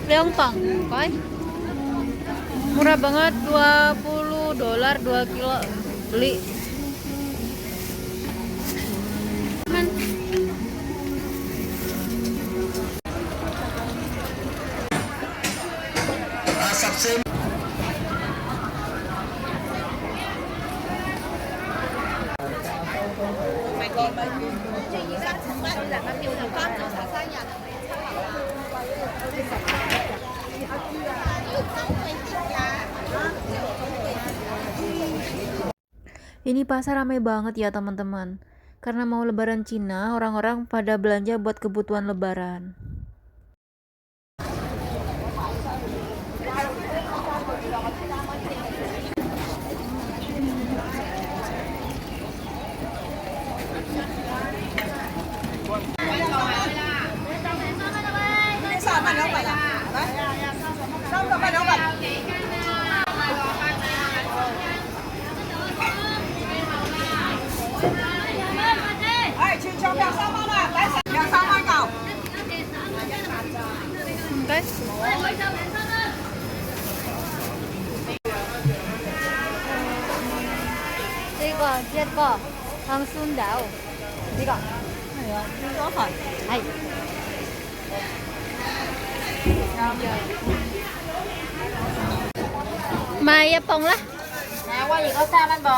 Leongpang, kan? Murah banget, $20 2 kilo beli. Man. Ini pasar ramai banget ya teman-teman. Karena mau lebaran Cina, orang-orang pada belanja buat kebutuhan lebaran. Guys, 这个糖酸豆，呢個係啊，多份係。賣一磅啦。Quá gì có sao anh bò.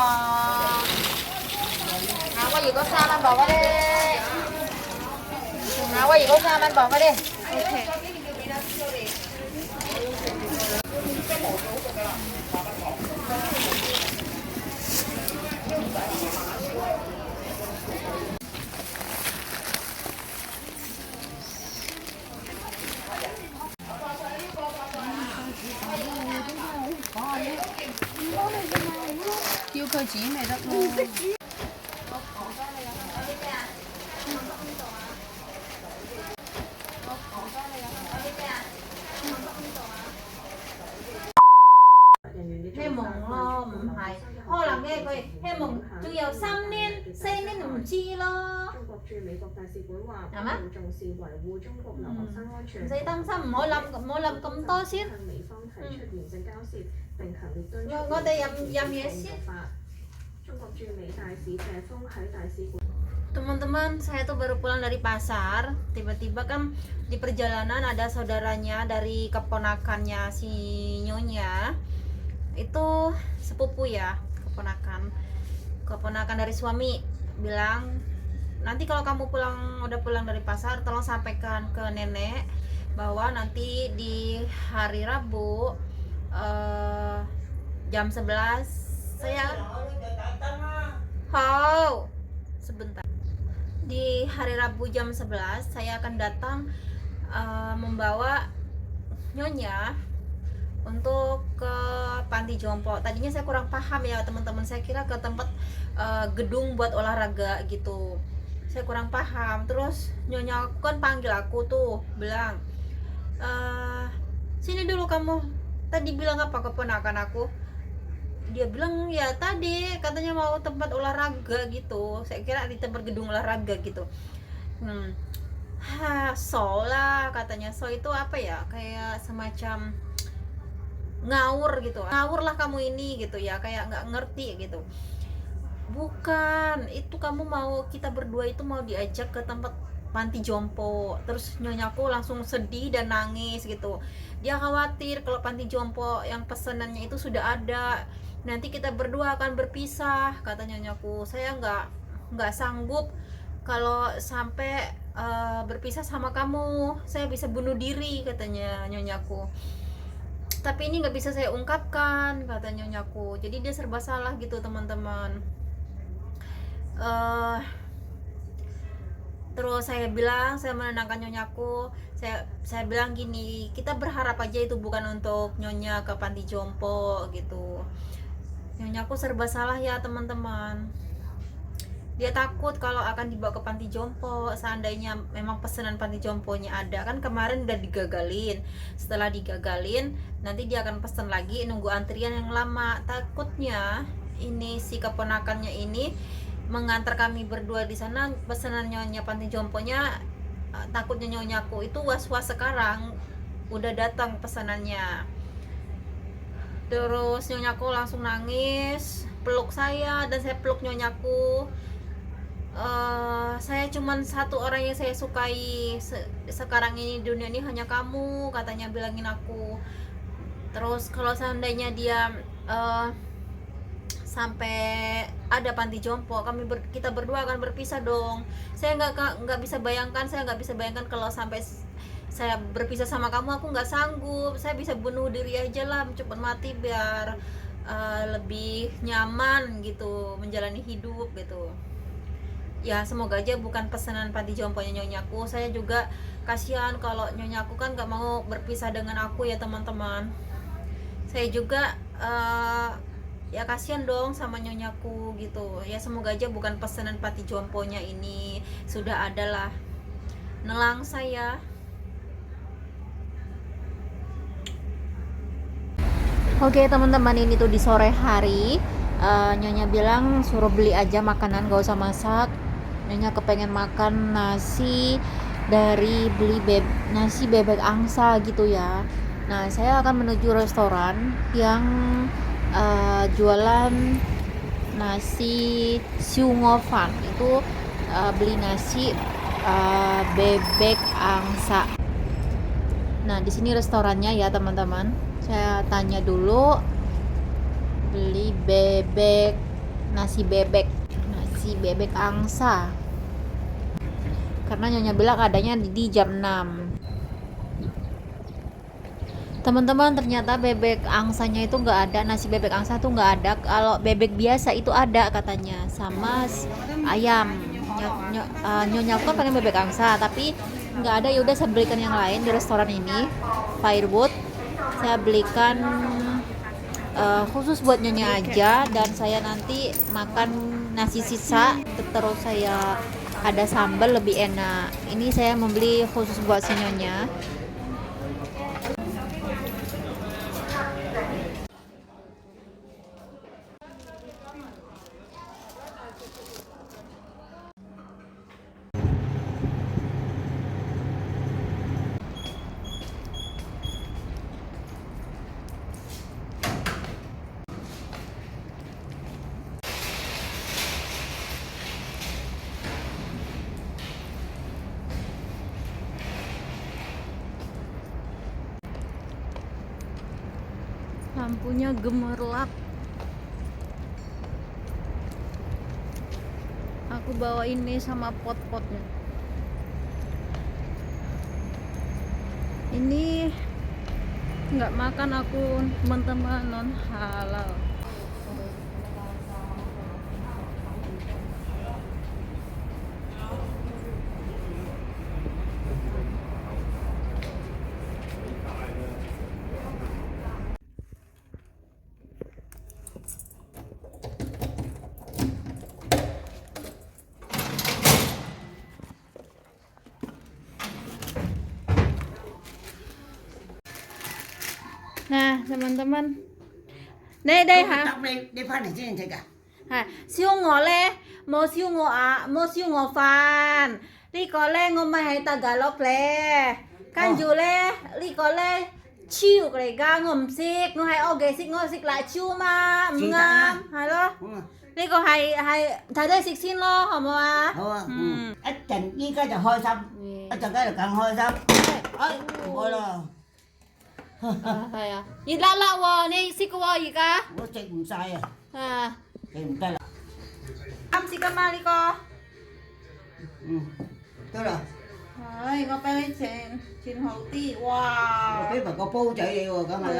Quá gì có sao anh bò qua đi. Quá gì có sao anh bò qua đi. OK。叫佢剪咪得咯。希望咯，唔係，可能嘅佢希望仲有3年、4年唔知咯。中國駐美國大使館話，係咩？好重視維護中國留學生安全，唔使擔心，唔好諗咁多先。向美方提出嚴正交涉，並強烈敦促我哋飲嘢先。中國駐美大使謝鋒喺大使館。Teman-teman, saya tuh baru pulang dari pasar. Tiba-tiba kan di perjalanan ada saudaranya dari keponakannya si Nyonya. Itu sepupu ya, keponakan dari suami. Bilang, nanti kalau kamu udah pulang dari pasar, tolong sampaikan ke nenek bahwa nanti di hari Rabu jam 11 saya sebentar. Di hari Rabu jam 11 saya akan datang membawa Nyonya untuk ke panti jompo. Tadinya saya kurang paham ya teman-teman, saya kira ke tempat gedung buat olahraga gitu. Saya kurang paham. Terus Nyonya aku kan panggil aku tuh, bilang sini dulu kamu. Tadi bilang apa keponakan aku? Dia bilang ya tadi katanya mau tempat olahraga gitu. Saya kira di tempat gedung olahraga gitu. So lah katanya. So itu apa ya, kayak semacam ngawur gitu. Ngawur lah kamu ini gitu ya, kayak nggak ngerti gitu. Bukan, itu kamu kita berdua itu mau diajak ke tempat panti jompo. Terus Nyonyaku langsung sedih dan nangis gitu. Dia khawatir kalau panti jompo yang pesanannya itu sudah ada, nanti kita berdua akan berpisah, kata Nyonyaku. Saya nggak sanggup kalau sampai berpisah sama kamu. Saya bisa bunuh diri, katanya Nyonyaku. Tapi ini nggak bisa saya ungkapkan, kata Nyonyaku. Jadi dia serba salah gitu teman-teman. Terus saya menenangkan Nyonyaku. Saya bilang gini, kita berharap aja itu bukan untuk Nyonya ke panti jompo gitu. Nyonyaku serba salah ya teman-teman. Dia takut kalau akan dibawa ke panti jompo, seandainya memang pesanan panti jomponya ada. Kan kemarin udah digagalin. Setelah digagalin, nanti dia akan pesan lagi, nunggu antrian yang lama. Takutnya ini si keponakannya ini mengantar kami berdua di sana, pesanan Nyonya panti jomponya, takutnya Nyonyaku itu was-was sekarang udah datang pesanannya. Terus nyonyaku langsung nangis, peluk saya dan saya peluk nyonyaku. Saya cuman satu orang yang saya sukai sekarang ini di dunia ini hanya kamu, katanya bilangin aku. Terus kalau seandainya dia sampai ada panti jompo, kita berdua akan berpisah dong. Saya nggak bisa bayangkan kalau sampai saya berpisah sama kamu, aku nggak sanggup. Saya bisa bunuh diri aja lah, cepat mati biar lebih nyaman gitu menjalani hidup gitu. Ya semoga aja bukan pesanan panti jomponya nyonyaku. Saya juga kasihan kalau nyonyaku kan nggak mau berpisah dengan aku ya teman-teman. Saya juga ya kasihan dong sama nyonyaku gitu. Ya semoga aja bukan pesanan panti jomponya ini, sudah adalah nelang saya. Oke teman-teman, ini tuh di sore hari. Nyonya bilang suruh beli aja makanan, gak usah masak. Nyonya kepengen makan nasi dari nasi bebek angsa gitu ya. Nah saya akan menuju restoran yang jualan nasi siu ngofan. Itu beli nasi bebek angsa. Nah di sini restorannya ya teman-teman. Saya tanya dulu, beli nasi bebek angsa, karena nyonya bilang adanya di jam 6. Teman-teman, ternyata bebek angsanya itu nggak ada, nasi bebek angsa tuh nggak ada. Kalau bebek biasa itu ada katanya, sama ayam. Nyonya aku kan pengen bebek angsa tapi nggak ada. Yaudah saya belikan yang lain di restoran ini, Firewood. Saya belikan khusus buat nyonya aja, dan saya nanti makan nasi sisa, terus saya ada sambal lebih enak. Ini saya membeli khusus buat si nyonya. Lampunya gemerlap. Aku bawa ini sama pot-potnya. Ini nggak makan aku teman-teman, non halal. Nah teman-teman, đây hả? Tóc đi phát này trên thấy cả. Siêu ngõ le, mo siêu ngõ mo siêu ngõ fan. Li có le ngõ mai hay ta gà lóc le. Can dù le, li có le chiu cái ga ngầm xích, ngõ hay oge xích ngõ xích lại chiu mà, ngam, hay lo. Li có hay thay đây xích xin lo, hả mo à? Ít chừng với cái là hơi xong, ít chừng cái là càng hơi xong. Ơi, thôi rồi. Kaya. Ilalawa ni sikuwa ika. Nó chạy cũng sai à. Chạy cũng sai là. Am xích mà li có. Tức là. Ai, ngõ bay lên trên hậu ti, wow. Cái mà có phu chạy đi rồi các mày.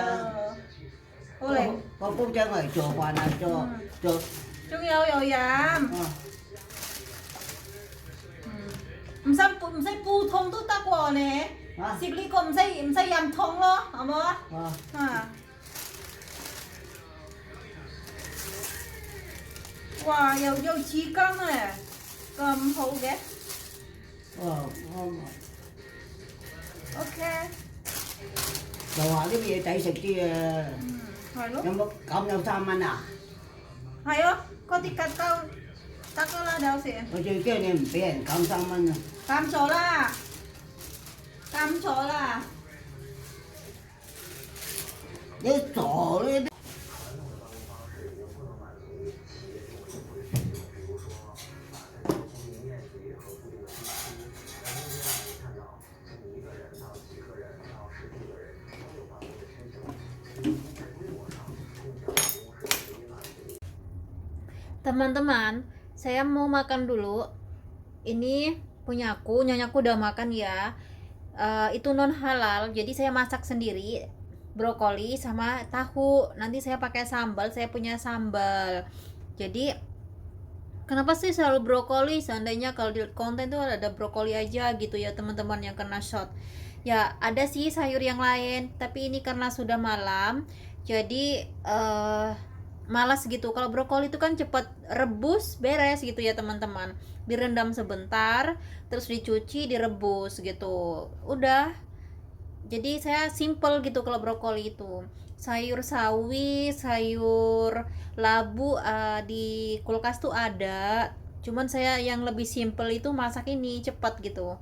Có phu chạy rồi chùa hoàn này cho. Chúng yêu yêu yam. 唔使煲湯都得喎你，食呢個唔使飲湯咯，好冇啊？哇，又有匙羹啊，咁好嘅。OK。就話啲嘢抵食啲啊。係咯。有冇減有3蚊啊？係咯，嗰啲吉兜得㗎啦，有時。我最驚你唔俾人減3蚊啊！減咗啦，減咗啦。你傻咧？ Teman-teman, saya mau makan dulu. Ini punyaku, nyonya udah makan ya. Itu non halal, jadi saya masak sendiri brokoli sama tahu. Nanti saya pakai sambal, saya punya sambal. Jadi kenapa sih selalu brokoli? Seandainya kalau di konten tuh ada brokoli aja gitu ya teman-teman yang kena shot. Ya ada sih sayur yang lain, tapi ini karena sudah malam, jadi malas gitu. Kalau brokoli itu kan cepat rebus, beres gitu ya teman-teman. Direndam sebentar, terus dicuci, direbus gitu. Udah. Jadi saya simple gitu kalau brokoli itu. Sayur sawi, sayur labu di kulkas tuh ada. Cuman saya yang lebih simple itu masak ini cepat gitu.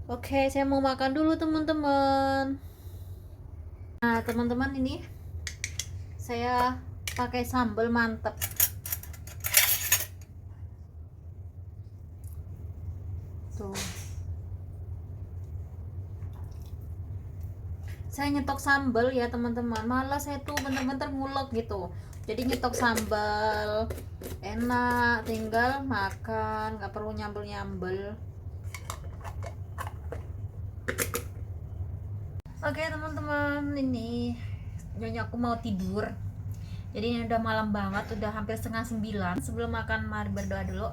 Oke, saya mau makan dulu teman-teman. Nah, teman-teman ini saya pakai sambal mantep. Tuh. Saya nyetok sambal ya teman-teman. Malah saya tuh bener-bener ngulek gitu. Jadi nyetok sambal enak, tinggal makan, nggak perlu nyambel-nyambel. Oke teman-teman, ini nyonya aku mau tidur. Jadi ini udah malam banget, udah hampir 8:30. Sebelum makan mari berdoa dulu.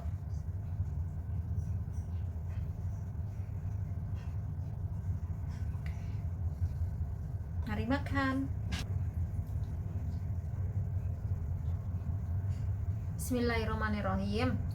Mari makan. Bismillahirrahmanirrahim.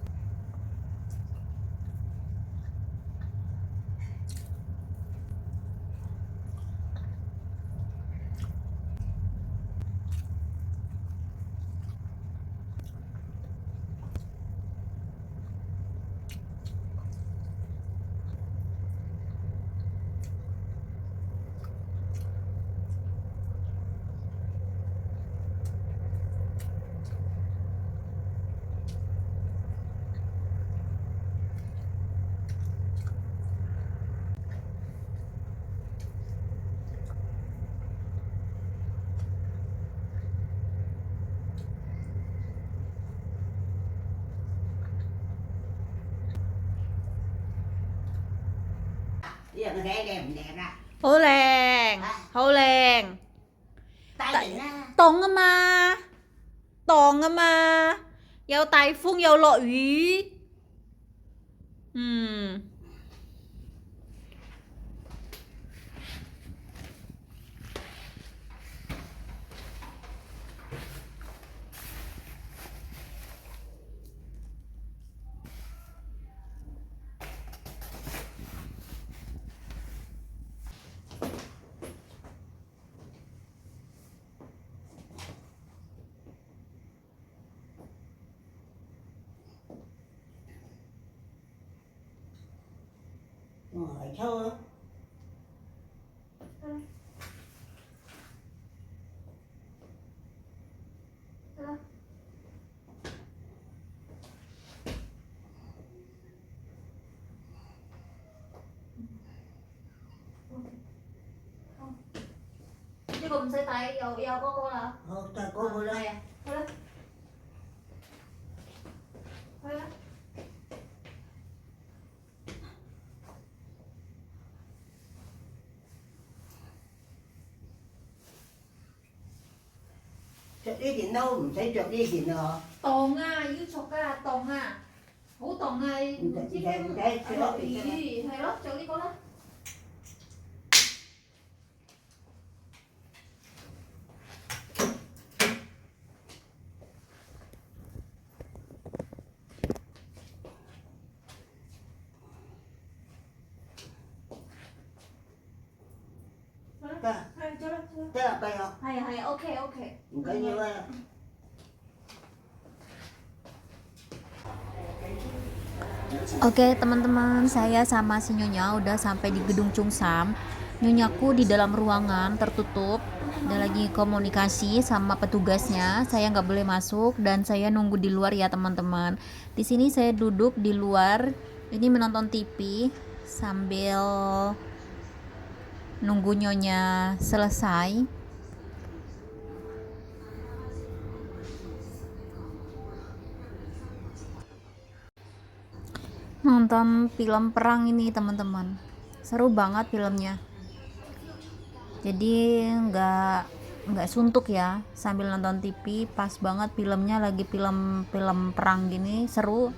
Giờ nó đẻ đẹp ra. Holeng, holeng. Tay đỉnh á. Tong mà. Tong mà. Yêu tai phung yêu lộ ý. Ngồi thôi. Chứ cùng xe tay yêu yêu có cô là. Thôi ta cô vô đây. Thôi đó. Thôi đó. Chụp đi thì đâu, mình thấy chụp đi thì nó. Tòng à, yêu chọc à, tòng à. Hú tòng à. Đây, cái đó thì cái đó. Hay đó, cho đi con đó. Ta, ta là bay không? Hay, ok. Cái như vậy. Oke teman-teman, saya sama si Nyonya udah sampai di Gedung Chungsam. Nyonyaku di dalam ruangan tertutup, ada lagi komunikasi sama petugasnya. Saya nggak boleh masuk dan saya nunggu di luar ya teman-teman. Di sini saya duduk di luar, ini menonton TV sambil nunggu nyonya selesai. Nonton film perang ini teman-teman, seru banget filmnya. Jadi nggak suntuk ya sambil nonton TV, pas banget filmnya lagi film perang gini, seru.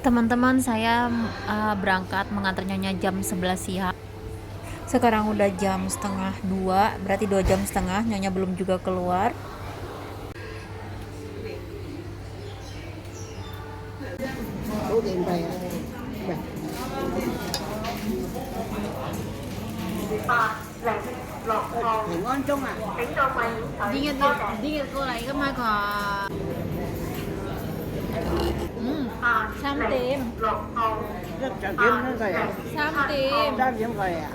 Teman-teman, saya berangkat mengantar nyonya jam 11 siang. Sekarang udah jam setengah 2, berarti 2 jam setengah, nyonya belum juga keluar. Đủ điện về à? Thì ngon chung à? Dingin ko lagi kan maka. Samtim. Rất chả kiếm nó rồi à? Samtim. Ra kiếm rồi à?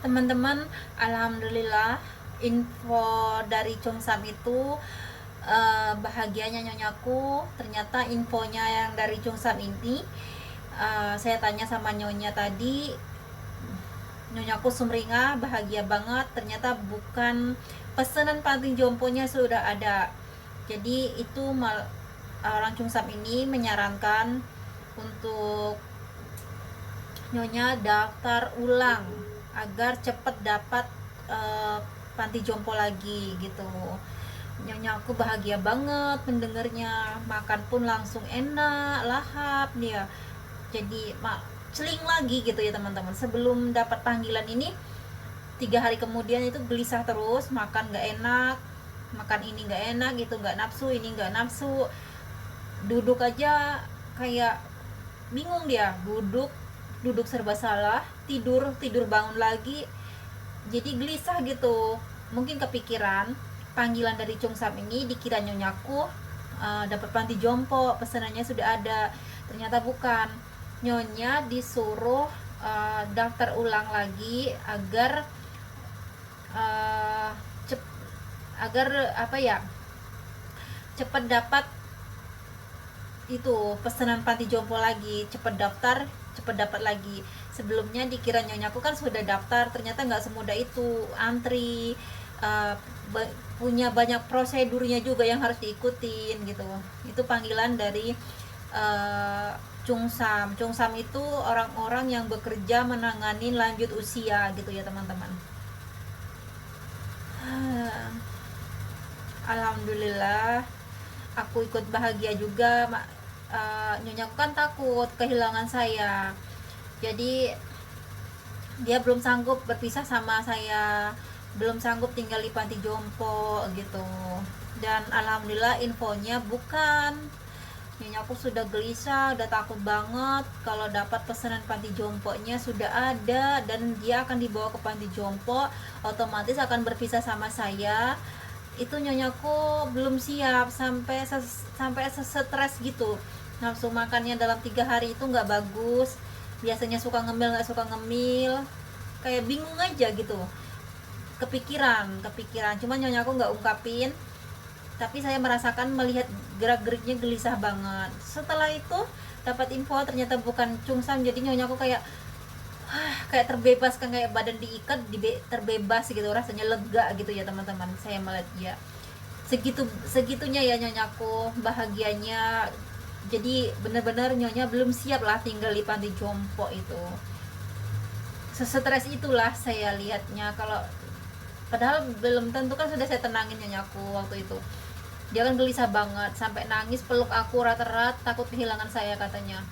Teman-teman, alhamdulillah info dari Chongsam itu bahagianya nyonyaku. Ternyata infonya yang dari Chongsam ini, saya tanya sama nyonya tadi, nyonyaku sumringah, bahagia banget. Ternyata bukan pesanan panti jomponya sudah ada. Jadi itu orang Chongsam ini menyarankan untuk nyonya daftar ulang agar cepat dapat panti jompo lagi gitu. Nyonya aku bahagia banget mendengarnya, makan pun langsung enak, lahap dia. Jadi celing lagi gitu ya teman-teman. Sebelum dapat panggilan ini 3 hari kemudian itu gelisah terus, makan nggak enak, makan ini nggak enak gitu, nggak nafsu, ini nggak nafsu, duduk aja kayak bingung dia, duduk serba salah, tidur bangun lagi, jadi gelisah gitu. Mungkin kepikiran panggilan dari Chongsam ini, dikira nyonyaku dapat panti jompo, pesanannya sudah ada. Ternyata bukan. Nyonya disuruh daftar ulang lagi agar cepat dapat itu pesanan panti jompo lagi, cepat daftar, cepat dapat lagi. Sebelumnya dikira nyonyaku kan sudah daftar, ternyata nggak semudah itu, antri, punya banyak prosedurnya juga yang harus diikutin gitu. Itu panggilan dari Chongsam. Chongsam itu orang-orang yang bekerja menangani lanjut usia gitu ya teman-teman. Alhamdulillah aku ikut bahagia juga. Nyonya kan takut kehilangan saya, jadi dia belum sanggup berpisah sama saya, belum sanggup tinggal di panti jompo gitu. Dan alhamdulillah infonya bukan. Nyonya aku sudah gelisah, udah takut banget kalau dapat pesanan panti jomponya sudah ada dan dia akan dibawa ke panti jompo, otomatis akan berpisah sama saya. Itu nyonyaku belum siap, sampai stres gitu. Nafsu makannya dalam 3 hari itu nggak bagus, biasanya suka ngemil nggak suka ngemil, kayak bingung aja gitu. kepikiran, cuman nyonya aku nggak ungkapin, tapi saya merasakan melihat gerak-geriknya gelisah banget. Setelah itu dapat info ternyata bukan cungsam, jadi nyonya aku kayak kayak terbebas kan, kayak badan diikat, terbebas gitu, rasanya lega gitu ya teman-teman. Saya melihat dia segitunya ya nyonyaku bahagianya. Jadi benar-benar nyonya belum siap lah tinggal di panti jompo itu. Sestres itulah saya lihatnya. Kalau padahal belum tentu kan, sudah saya tenangin nyonya aku waktu itu. Dia kan gelisah banget sampai nangis, peluk aku erat-erat, takut kehilangan saya katanya.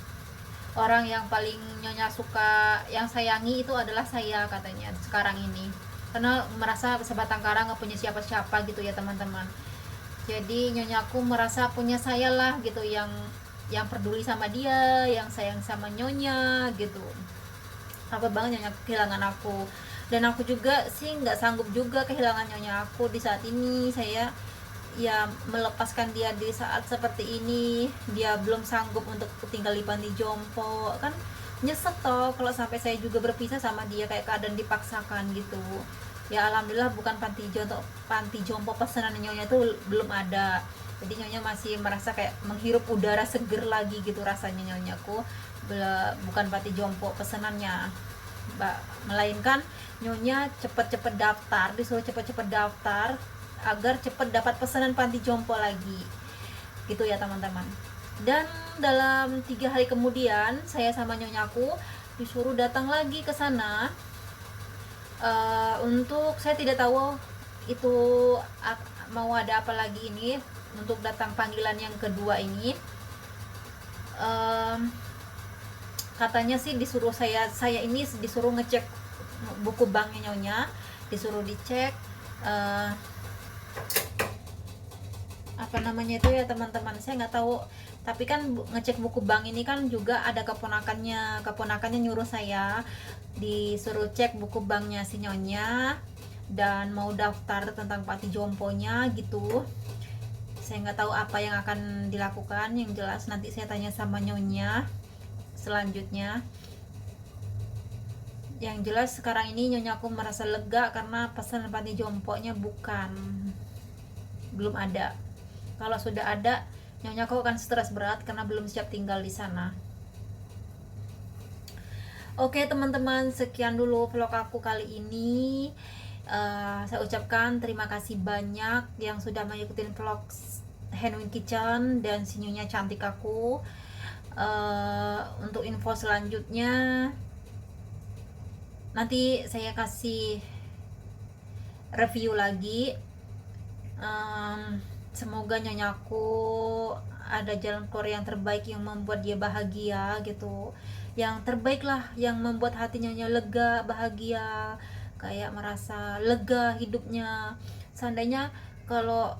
Orang yang paling nyonya suka, yang sayangi itu adalah saya katanya sekarang ini, karena merasa sebatang kara nggak punya siapa-siapa gitu ya teman-teman. Jadi nyonya aku merasa punya saya lah gitu, yang peduli sama dia, yang sayang sama nyonya gitu. Takut banget nyonya kehilangan aku, dan aku juga sih nggak sanggup juga kehilangan nyonya aku di saat ini. Saya ya melepaskan dia di saat seperti ini, dia belum sanggup untuk tinggal di panti jompo kan, nyesek toh kalau sampai saya juga berpisah sama dia kayak keadaan dipaksakan gitu. Ya alhamdulillah bukan panti jompo pesanan nyonya itu belum ada, jadi nyonya masih merasa kayak menghirup udara seger lagi gitu rasanya nyonyaku. Bukan panti jompo pesanannya, melainkan nyonya cepet-cepet daftar, disuruh cepet-cepet daftar agar cepat dapat pesanan panti jompo lagi gitu ya teman-teman. Dan dalam 3 hari kemudian saya sama nyonyaku disuruh datang lagi ke sana, untuk saya tidak tahu itu mau ada apa lagi ini, untuk datang panggilan yang kedua ini. Katanya sih disuruh saya ini disuruh ngecek buku banknya nyonya, disuruh dicek apa namanya itu ya teman-teman, saya nggak tahu. Tapi kan ngecek buku bank ini kan juga ada keponakannya nyuruh saya disuruh cek buku banknya si nyonya dan mau daftar tentang panti jomponya gitu. Saya nggak tahu apa yang akan dilakukan, yang jelas nanti saya tanya sama nyonya selanjutnya. Yang jelas sekarang ini nyonya aku merasa lega karena pesan panti jomponya belum ada. Kalau sudah ada, nyonya aku akan stres berat karena belum siap tinggal di sana. Oke teman-teman, sekian dulu vlog aku kali ini. Saya ucapkan terima kasih banyak yang sudah mengikuti vlog Henwin Kitchen dan si nyonya cantik aku. Untuk info selanjutnya nanti saya kasih review lagi. Semoga nyonyaku ada jalan keluar yang terbaik yang membuat dia bahagia gitu, yang terbaik lah, yang membuat hati nyonya lega, bahagia, kayak merasa lega hidupnya. Seandainya kalau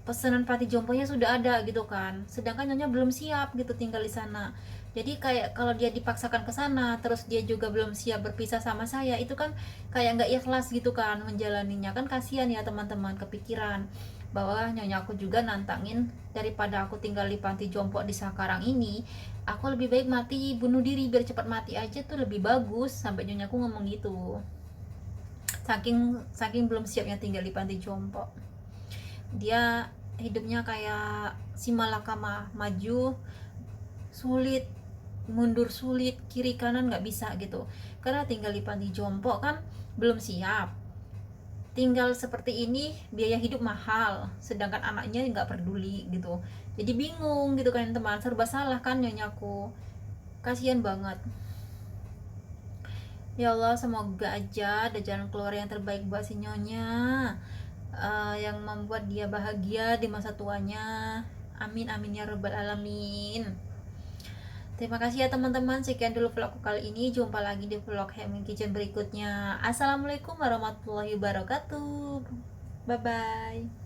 pesanan panti jomponya sudah ada gitu kan, sedangkan nyonya belum siap gitu tinggal di sana. Jadi kayak kalau dia dipaksakan ke sana terus dia juga belum siap berpisah sama saya, itu kan kayak nggak ikhlas gitu kan menjalaninya, kan kasihan ya teman-teman. Kepikiran bahwa nyonya aku juga nantangin, daripada aku tinggal di panti jompo di sekarang ini, aku lebih baik mati, bunuh diri biar cepat mati aja tuh lebih bagus, sampai nyonya aku ngomong gitu. Saking belum siapnya tinggal di panti jompo. Dia hidupnya kayak si malakama, maju sulit, mundur sulit, kiri kanan nggak bisa gitu, karena tinggal di panti jompo kan belum siap. Tinggal seperti ini biaya hidup mahal, sedangkan anaknya nggak peduli gitu. Jadi bingung gitu kan teman, serba salah kan nyonyaku, kasihan banget. Ya Allah, semoga aja ada jalan keluar yang terbaik buat si nyonya, yang membuat dia bahagia di masa tuanya. Amin amin ya rabbal alamin. Terima kasih ya teman-teman, sekian dulu vlogku kali ini. Jumpa lagi di vlog Henwin Kitchen berikutnya. Assalamualaikum warahmatullahi wabarakatuh. Bye bye.